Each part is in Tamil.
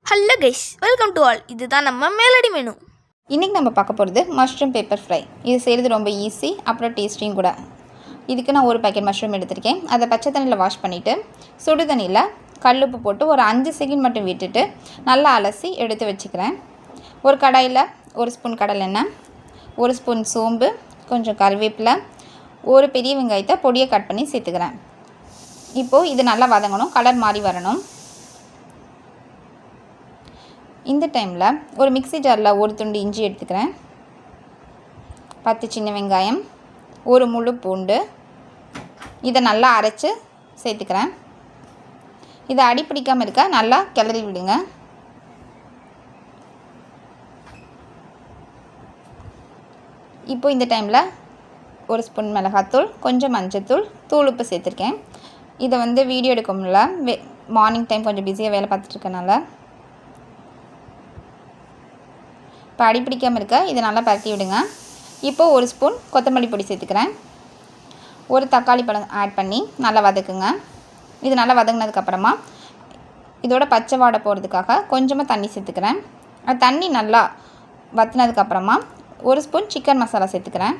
Hello guys, welcome to all. இதுதான் நம்ம மேலடி மெனு. இன்றைக்கி நம்ம பார்க்க போகிறது மஷ்ரூம் பேப்பர் ஃப்ரை. இது செய்கிறது ரொம்ப ஈஸி, அப்புறம் டேஸ்டியும் கூட. இதுக்கு நான் ஒரு பேக்கெட் மஷ்ரூம் எடுத்திருக்கேன். அதை பச்சை தண்ணியில் வாஷ் பண்ணிவிட்டு சுடு தண்ணியில் கல்லுப்பு போட்டு ஒரு 5 செகண்ட் மட்டும் விட்டுட்டு நல்லா அலசி எடுத்து வச்சுக்கிறேன். ஒரு கடாயில் 1 ஸ்பூன் கடலெண்ணெய், 1 ஸ்பூன் சோம்பு, கொஞ்சம் கருவேப்பிலை, ஒரு பெரிய வெங்காயத்தை பொடியை கட் பண்ணி சேர்த்துக்கிறேன். இப்போது இது நல்லா வதங்கணும், கலர் மாறி வரணும். இந்த டைமில் ஒரு மிக்ஸி ஜாரில் ஒரு துண்டு இஞ்சி எடுத்துக்கிறேன், 10 சின்ன வெங்காயம், ஒரு முழு பூண்டு, இதை நல்லா அரைச்சி சேர்த்துக்கிறேன். இதை அடி பிடிக்காமல் இருக்க நல்லா கிளறி விடுங்க. இப்போ இந்த டைமில் 1 ஸ்பூன் மிளகாத்தூள், கொஞ்சம் மஞ்சத்தூள், தூள் உப்பு சேர்த்துருக்கேன். இதை வீடியோ எடுக்க முடியல, மார்னிங் டைம் கொஞ்சம் பிஸியாக வேலை பார்த்துட்ருக்கனால. இப்போ அடி பிடிக்காமல் இருக்க இதை நல்லா பரட்டி விடுங்க. இப்போது 1 ஸ்பூன் கொத்தமல்லி பொடி சேர்த்துக்கிறேன். ஒரு தக்காளி பழம் ஆட் பண்ணி நல்லா வதக்குங்க. இது நல்லா வதங்கினதுக்கப்புறமா இதோட பச்சை வாடை போகிறதுக்காக கொஞ்சமாக தண்ணி சேர்த்துக்கிறேன். அது தண்ணி நல்லா வற்றினதுக்கப்புறமா 1 ஸ்பூன் சிக்கன் மசாலா சேர்த்துக்கிறேன்.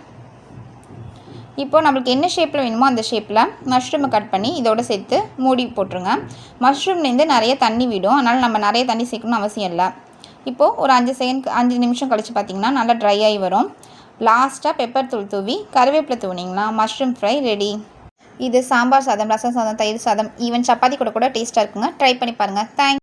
இப்போது நம்மளுக்கு என்ன ஷேப்பில் வேணுமோ அந்த ஷேப்பில் மஷ்ரூமை கட் பண்ணி இதோடு சேர்த்து மூடி போட்டுருங்க. மஷ்ரூம்லேருந்து நிறைய தண்ணி விடும், அதனால் நம்ம நிறைய தண்ணி சேர்க்கணும்னு அவசியம் இல்லை. இப்போது ஒரு 5 நிமிஷம் கழித்து பார்த்திங்கன்னா நல்லா ட்ரை ஆகி வரும். லாஸ்ட்டாக பெப்பர் தூள் தூவி கருவேப்பிலை தூவினிங்கன்னா மஷ்ரூம் ஃப்ரை ரெடி. இது சாம்பார் சாதம், ரசம் சாதம், தயிர் சாதம், ஈவன் சப்பாத்தி கூட டேஸ்ட்டாக இருக்குங்க. ட்ரை பண்ணி பாருங்கள். தேங்க்ஸ்.